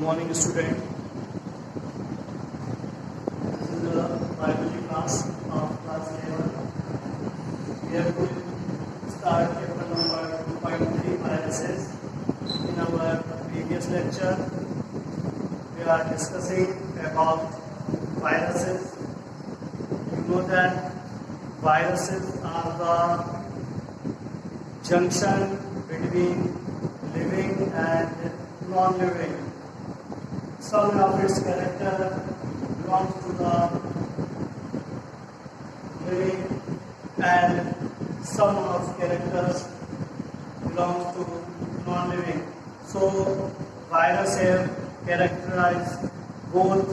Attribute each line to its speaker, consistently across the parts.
Speaker 1: morning, student. This is the biology class of class 11. We are going to start chapter number 2.3 viruses. In our previous lecture, we are discussing about viruses. You know that viruses are the junction between living and non-living. Some of its character belongs to the living and some of characters belongs to non-living. So viruses characterize both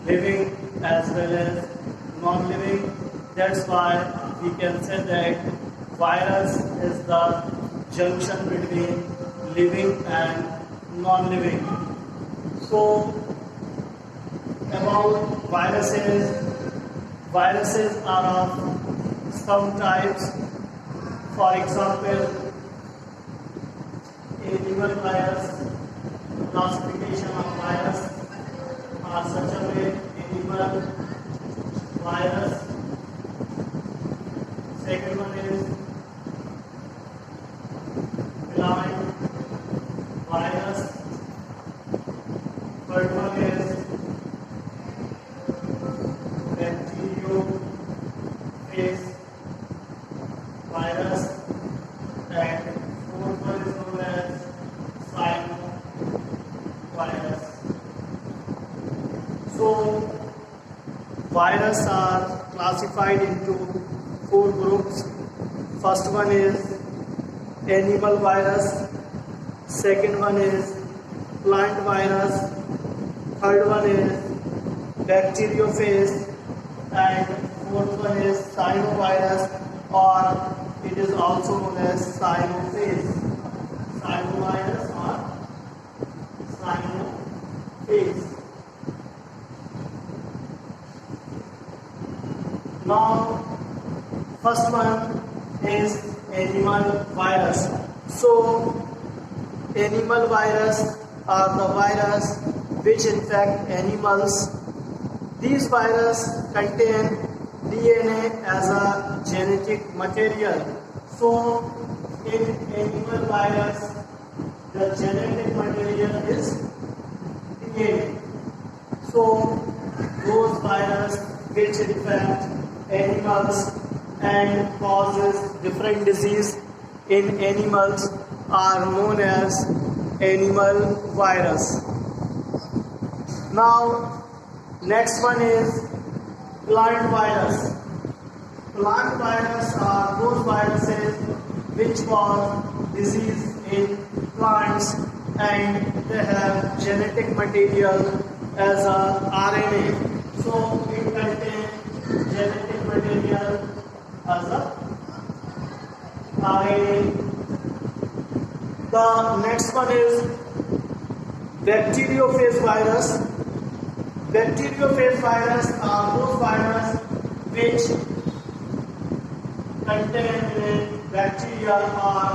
Speaker 1: living as well as non-living. That's why we can say that virus is the junction between living and non-living. So about viruses are of some types. For example, animal virus, classification of virus are such a way: animal virus. Second one is plant virus. Third one is bacteriophage virus, and fourth one is known as cyanovirus. So viruses are classified into four groups. First one is animal virus, second one is plant virus, third one is bacteriophage, and fourth one is cyanovirus, or it is also known as cyanophage. Cyanovirus or cyanophage. Now, first one is animal virus. So, animal virus are the virus which infect animals. These viruses contain DNA as a genetic material. So, in animal virus, the genetic material is DNA. So, those viruses which infect animals and causes different disease in animals are known as animal virus. Now, next one is plant virus. Plant virus are those viruses which cause disease in plants, and they have genetic material as a RNA. So it contains genetic material as a RNA. The next one is bacteriophage virus. Bacteriophage virus are those viruses which contain bacteria or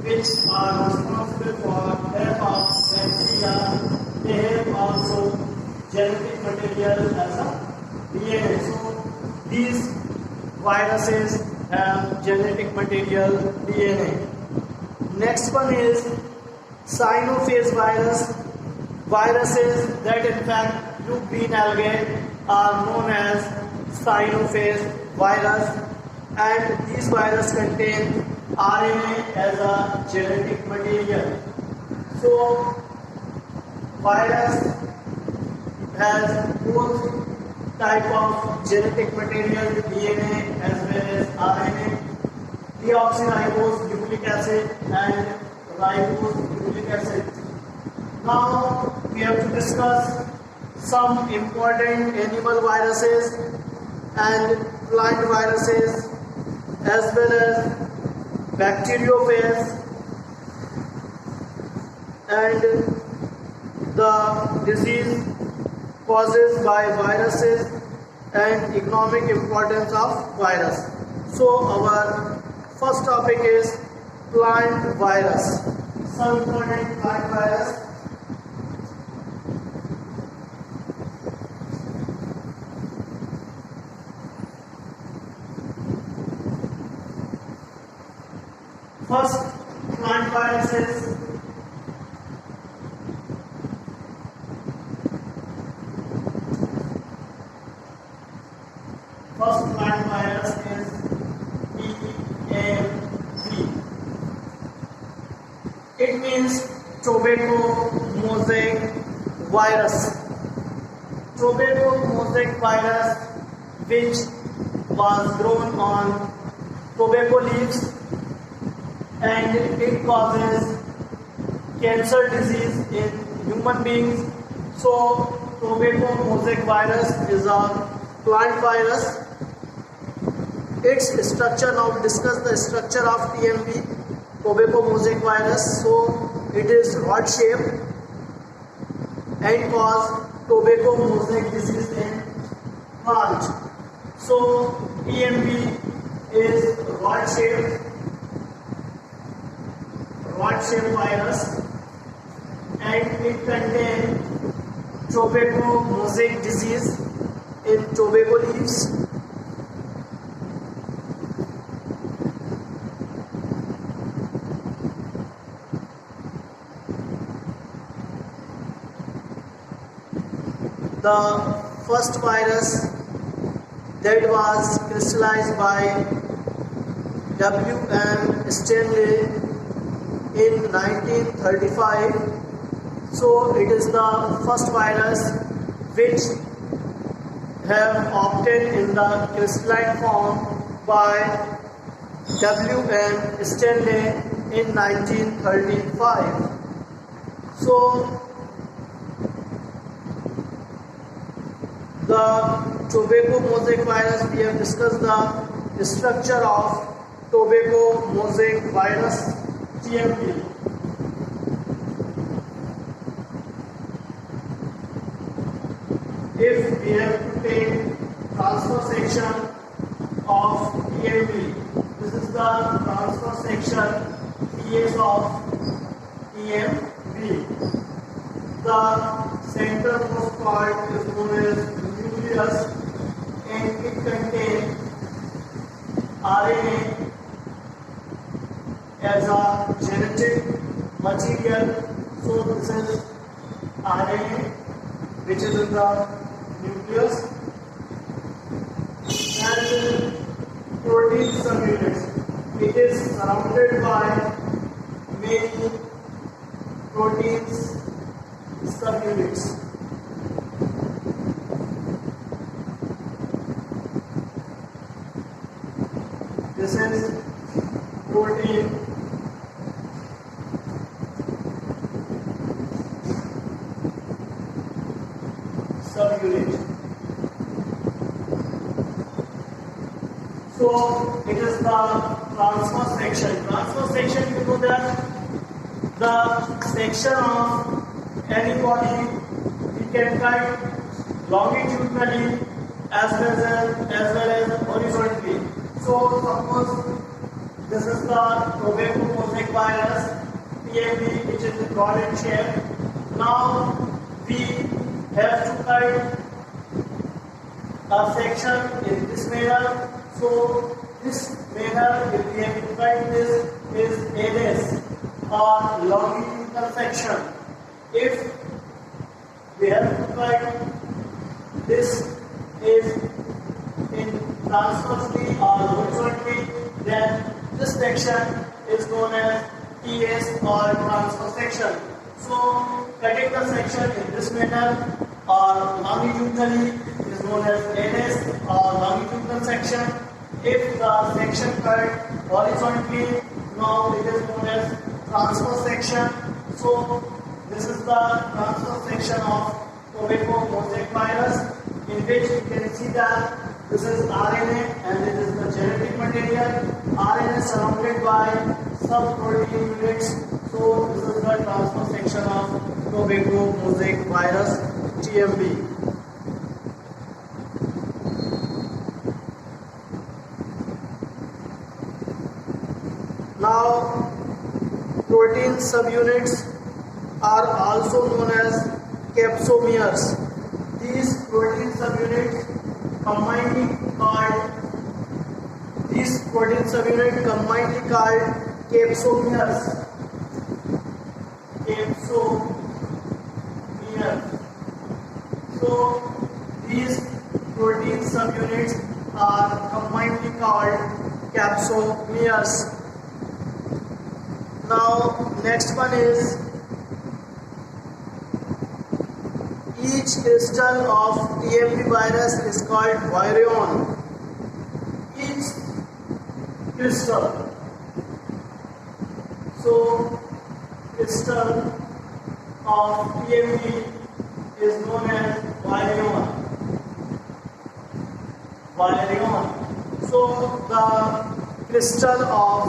Speaker 1: which are responsible for death of bacteria. They have also genetic material as a DNA. So these viruses have genetic material DNA. Next one is cyanophage virus. Viruses that infect blue green algae are known as cyanophage virus, and these viruses contain RNA as a genetic material. So virus has both type of genetic material, DNA as well as RNA, deoxyribose nucleic acid and ribose nucleic acid. Now we have to discuss some important animal viruses and plant viruses as well as bacteriophage and the disease causes by viruses and economic importance of virus. So our first topic is plant virus. Some important plant virus First plant viruses. First plant virus is TMV. It means tobacco mosaic virus. Tobacco mosaic virus, which was grown on tobacco leaves, and it causes cancer disease in human beings. So tobacco mosaic virus is a plant virus. Its structure, now we discuss the structure of TMV, tobacco mosaic virus. So it is rod shaped and cause tobacco mosaic disease in plant. So TMV is rod shaped virus, and it contains tobacco mosaic disease in tobacco leaves. The first virus that was crystallized by W.M. Stanley in 1935. So it is the first virus which have obtained in the crystalline form by W.M. Stanley in 1935. So the tobacco mosaic virus, we have discussed the structure of tobacco mosaic virus TMV. If we have to take transfer section of TMV, this is the transfer section TS of TMV. The centermost part is known as nucleus, and it contains RNA as a genetic material. So this is RNA which is in the nucleus, and protein subunits. It is surrounded by many proteins subunits. This is protein subunit. So it is the transfer section. Transfer section, you know that the section of any body we can cut longitudinally as well as horizontally. So suppose this is the tobacco mosaic virus TMV, which is broad in shape. Now we have to cut a section in this manner. So this manner, if we have to cut this, is LS or longitudinal section. If we have to cut this is in transversely or horizontally, then this section is known as TS or transverse section. So cutting the section in this manner or longitudinally is known as LS or longitudinal section. If the section cut horizontally, now it is known as transverse section. So this is the transverse section of tobacco mosaic virus, in which you can see that this is RNA and it is the genetic material. RNA surrounded by sub-protein units. So this is the transfer section of tobacco mosaic virus TMV. Now protein subunits are also known as capsomeres. These protein subunits commonly called capsomeres. Capsomeres. So these protein subunits are combinedly called capsomeres. Now next one is each crystal of TMV virus is called virion. Each crystal. So crystal of TMV is known as virion. Virion. So the crystal of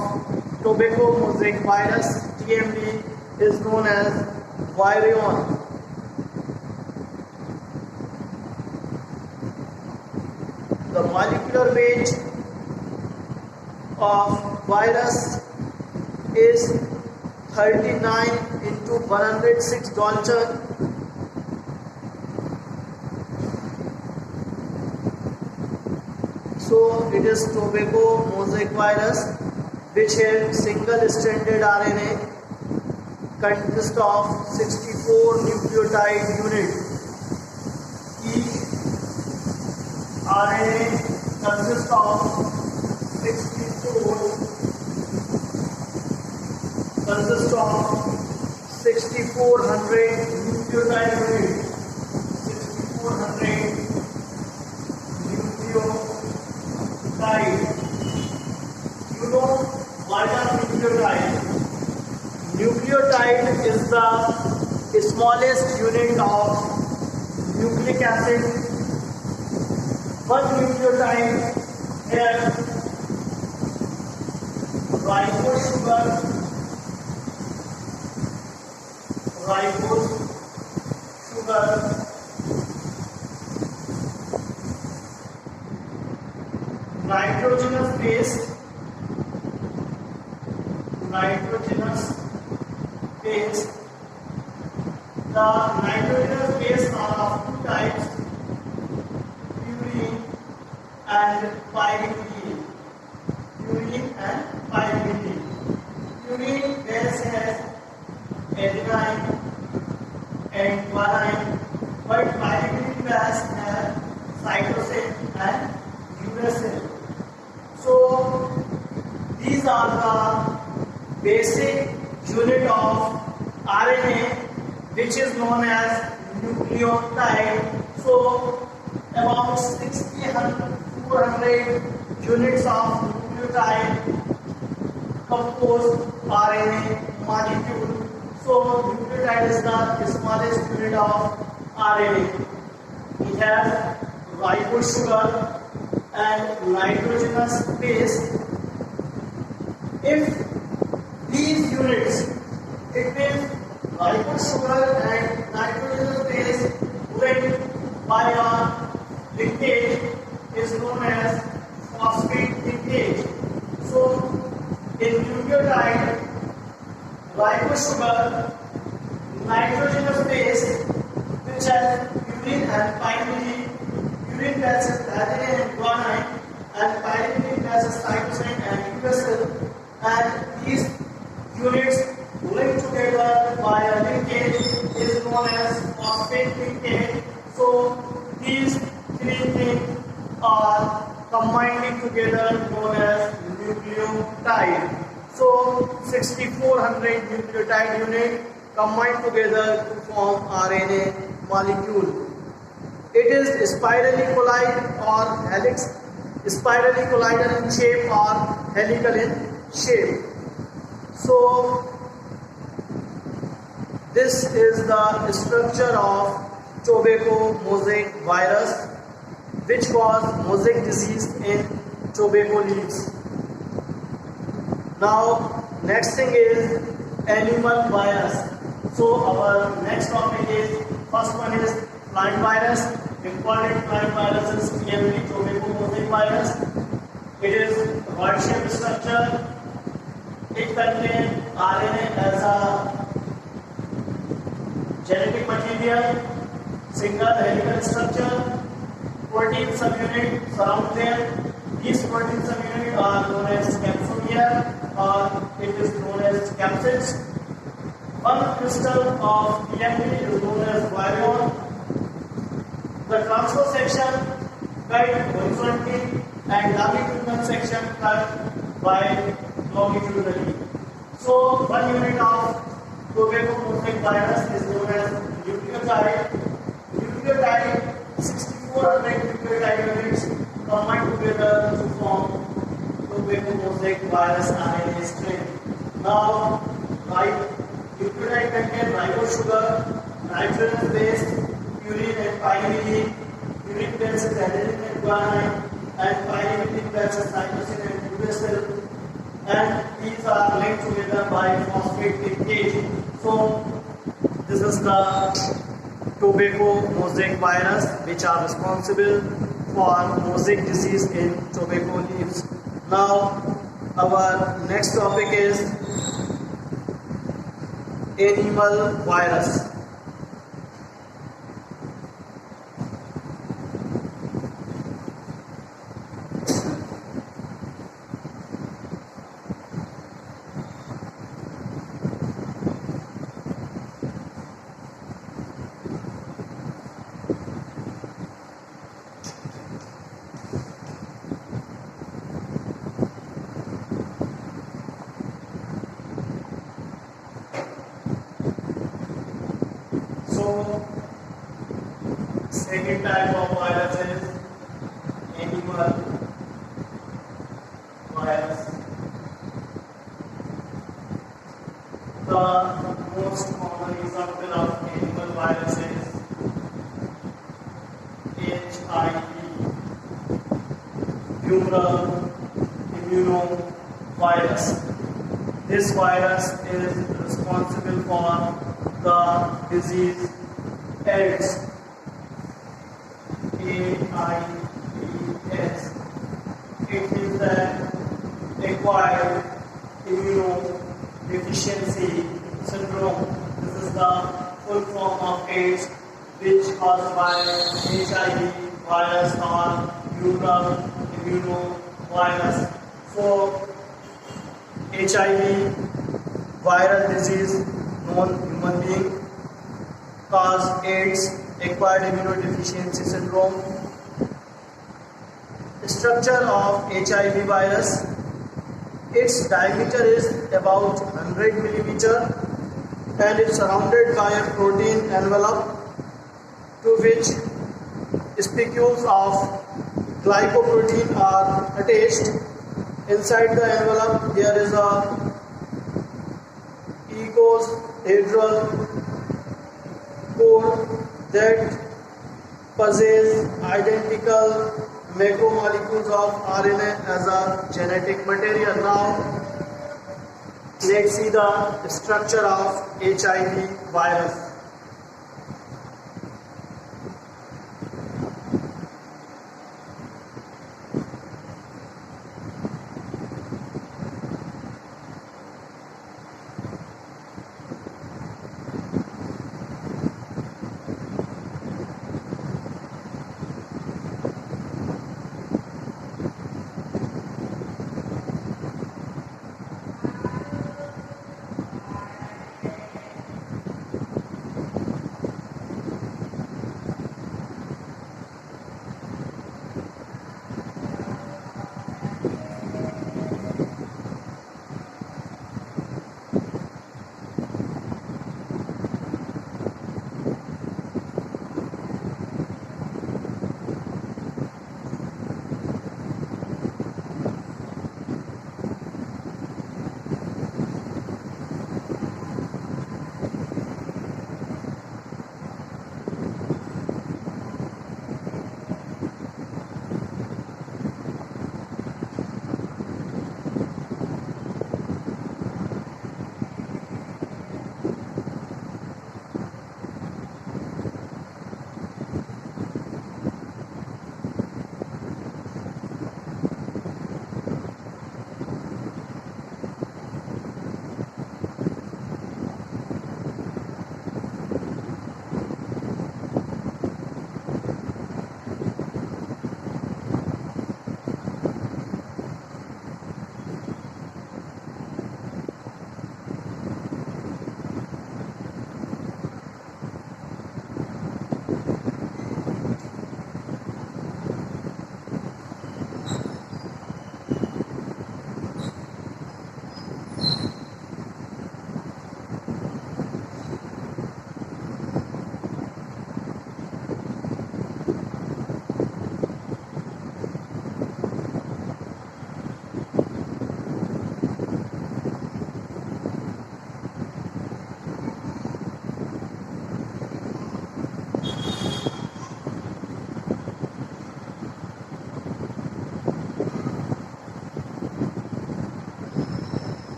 Speaker 1: tobacco mosaic virus TMV is known as virion. The molecular weight of virus is 39 into 106 Dalton. So it is tobacco mosaic virus which has single stranded RNA consists of 64 nucleotide units. Each RNA consists of 6400 nucleotide units. 6400 nucleotide. You know what are nucleotide? Nucleotide is the smallest unit of nucleic acid. One nucleotide has ribose sugar, nitrogenous base. The nitrogenous base are of two types, purine and pyridine. Purine base has adenine and guanine, but pyridine base has cytosine and uracil. So these are the basic unit of RNA which is known as nucleotide. So about 400 units of nucleotide compose RNA molecule. So nucleotide is the smallest unit of RNA. It has ribose sugar and nitrogenous base. If these units, it means ribose sugar and nitrogenous base linked by a linkage is known as phosphate linkage. So in nucleotide, ribose sugar, nitrogenous base which has purine and pyridine. Purine has adenine and guanine, and pyridine has cytosine and uracil, and these units linked together by a linkage is known as phosphate linkage. So these three things are combined together known as nucleotide. So 6400 nucleotide unit combined together to form RNA molecule. It is spirally colloidal or spirally colloidal in shape or helical in shape. So this is the structure of tobacco mosaic virus which cause mosaic disease in tobacco leaves. Now next thing is animal virus. So our next topic is, first one is plant virus. Important plant viruses TMV tobacco mosaic virus. It is rod-shaped structure. It contains RNA as a genetic material, single helical structure, protein subunit surround them. These protein subunits are known as capsomere, or it is transits. One crystal of TMP is known as virion. The transfer section cut horizontally and longitudinal section cut by longitudinally. So one unit of tobacco mosaic virus is known as nucleotide. Nucleotide 6400 nucleotide units combined together to form tobacco mosaic virus RNA strain. Now, nucleotide contain ribose sugar, nitrogen base, purine and pyrimidine, uric acid, adenine and guanine, and pyrimidine acid, cytosine and uracil. And these are linked together by phosphate linkage. So this is the tobacco mosaic virus which are responsible for mosaic disease in tobacco leaves. Now our next topic is animal virus. So, second type of virus is animal virus. The most common example of animal virus is HIV, humoral immunovirus. This virus is responsible for the disease AIDS, AIDS. It is the acquired immunodeficiency syndrome. This is the full form of AIDS, which caused by HIV virus or humoral immunovirus. So, HIV viral disease known human being cause AIDS, acquired immunodeficiency syndrome. Structure of HIV virus: its diameter is about 100 millimeter and it's surrounded by a protein envelope to which spicules of glycoprotein are attached. Inside the envelope there is a icosahedral code that possesses identical macromolecules of RNA as a genetic material. Now, let's see the structure of HIV virus.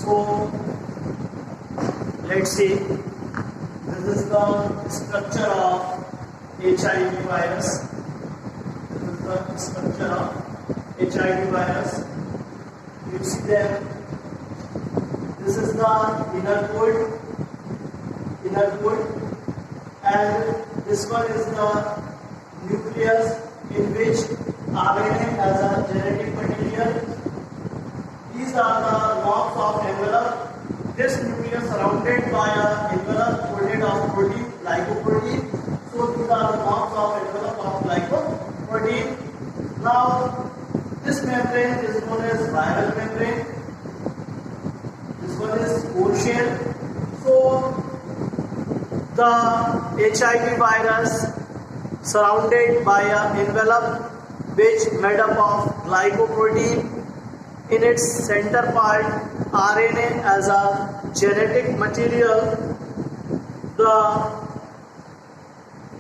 Speaker 1: So let's see. This is the structure of HIV virus. This is the structure of HIV virus. You see them. This is the inner coat, and this one is the nucleus in which RNA as a genetic material. These are the lobes of envelope. This nucleus surrounded by an envelope coated of protein, glycoprotein. So these are the lobes of envelope of glycoprotein. Now this membrane is known as viral membrane. This one is core shell. So the HIV virus surrounded by an envelope which made up of glycoprotein. In its center part, RNA as a genetic material. The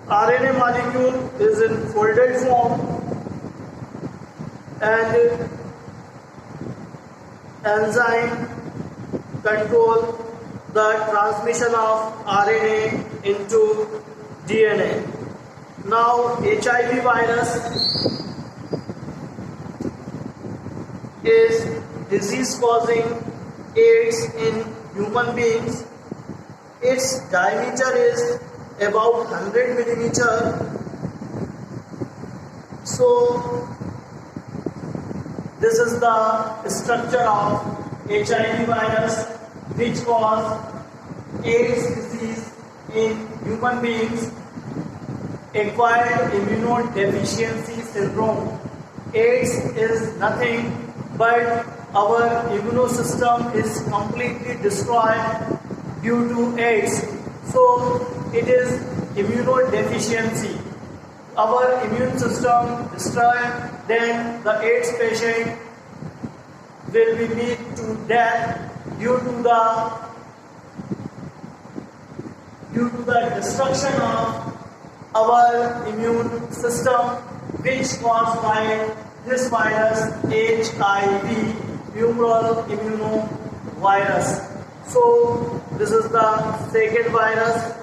Speaker 1: RNA molecule is in folded form, and enzyme control the transmission of RNA into DNA. Now HIV virus is disease causing AIDS in human beings. Its diameter is about 100 millimeter. So this is the structure of HIV virus which cause AIDS disease in human beings. Acquired immunodeficiency syndrome. AIDS is nothing but our immune system is completely destroyed due to AIDS. So it is immunodeficiency. Our immune system destroyed, then the AIDS patient will be lead to death due to the destruction of our immune system, which caused by this virus HIV, humoral immunovirus. So this is the second virus,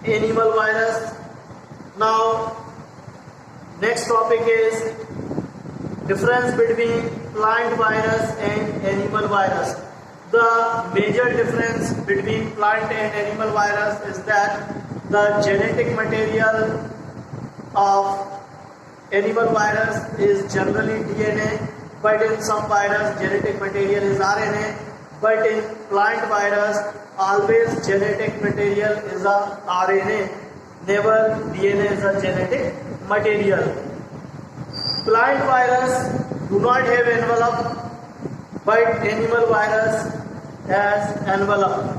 Speaker 1: animal virus. Now next topic is difference between plant virus and animal virus. The major difference between plant and animal virus is that the genetic material of animal virus is generally DNA, but in some virus genetic material is RNA, but in plant virus always genetic material is a RNA, never DNA is a genetic material. Plant virus do not have envelope, but animal virus has envelope.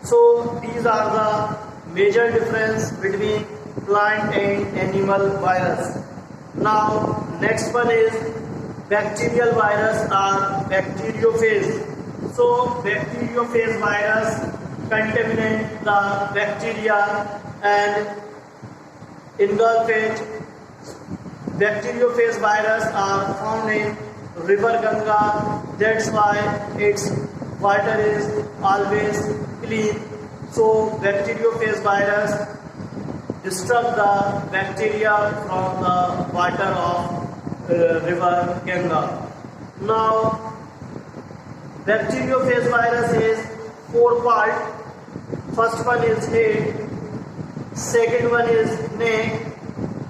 Speaker 1: So these are the major difference between plant and animal virus. Now next one is bacterial virus or bacteriophage. So bacteriophage virus contaminate the bacteria and engulf it. Bacteriophage virus are found in river Ganga. That's why its water is always clean. So bacteriophage virus disturb the bacteria from the water of river Ganga. Now bacteriophage virus is 4 part. First one is head, second one is neck,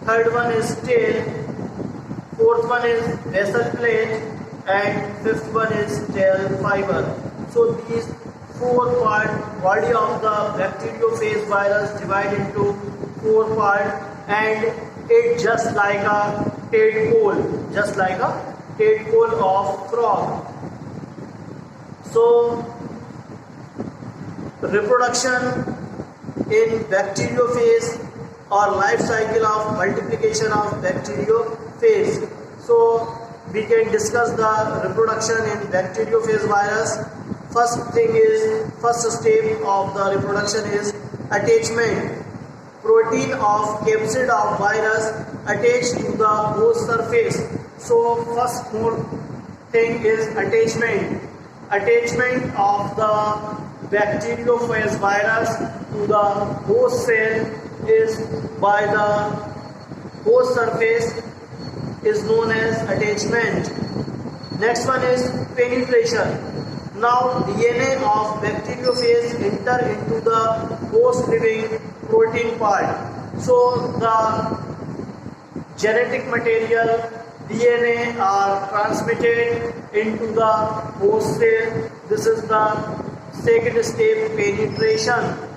Speaker 1: third one is tail, fourth one is basal plate, and fifth one is tail fiber. So these 4 part body of the bacteriophage virus divide into 4 part, and it just like a tadpole, of frog. So reproduction in bacteriophage or life cycle of multiplication of bacteriophage. So we can discuss the reproduction in bacteriophage virus. First step of the reproduction is attachment. Protein of capsid of virus attached to the host surface. So first thing is attachment. attachment of the bacteriophage virus to the host cell is by the host surface is known as attachment. Next one is penetration. Now DNA of bacteriophage enter into the host living protein part. So the genetic material DNA are transmitted into the host cell. This is the second step, penetration.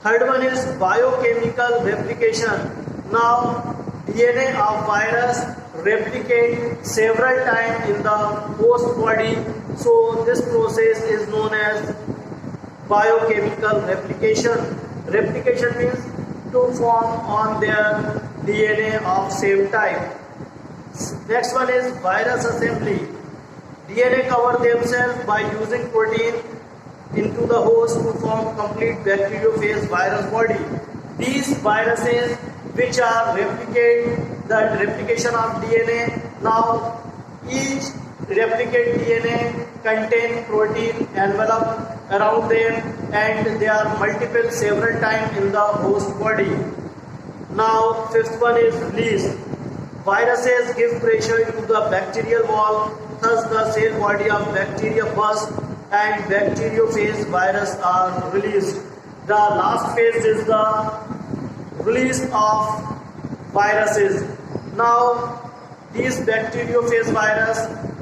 Speaker 1: Third one is biochemical replication. Now DNA of virus replicate several times in the host body. So this process is known as biochemical replication. Replication means to form on their DNA of same type. Next one is virus assembly. DNA cover themselves by using protein into the host to form complete bacteriophage virus body. These viruses which are replicate the replication of DNA. Now each replicate DNA contain protein envelope around them and they are multiple several times in the host body. Now fifth one is release. Viruses give pressure to the bacterial wall, thus the cell body of bacteria burst and bacteriophage virus are released. The last phase is the release of viruses. Now these bacteriophage virus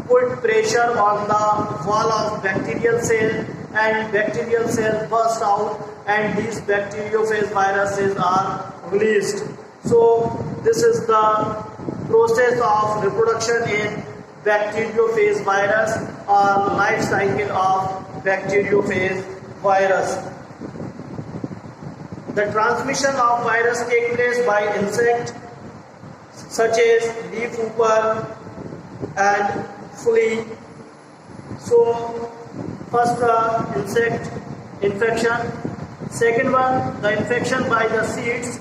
Speaker 1: put pressure on the wall of bacterial cell and bacterial cell burst out and these bacteriophage viruses are released. So this is the process of reproduction in bacteriophage virus or life cycle of bacteriophage virus. The transmission of virus takes place by insect such as leaf hopper and flea. So first the insect infection, second one the infection by the seeds,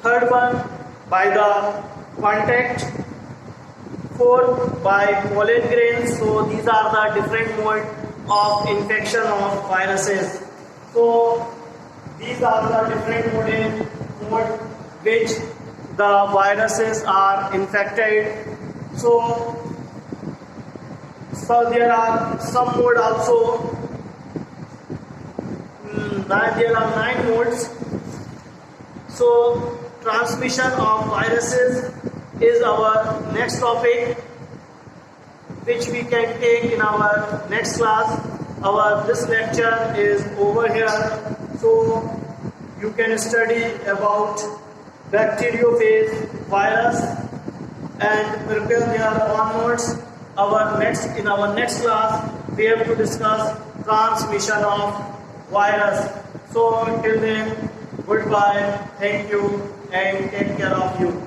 Speaker 1: third one by the contact, fourth by pollen grains. So these are the different modes of infection of viruses. So these are the different modes which the viruses are infected. So there are some modes also. There are 9 modes. So transmission of viruses is our next topic which we can take in our next class. This lecture is over here. So you can study about bacteriophage virus and prepare their own notes. In our next class we have to discuss transmission of virus. So till then, goodbye, thank you and take care of you.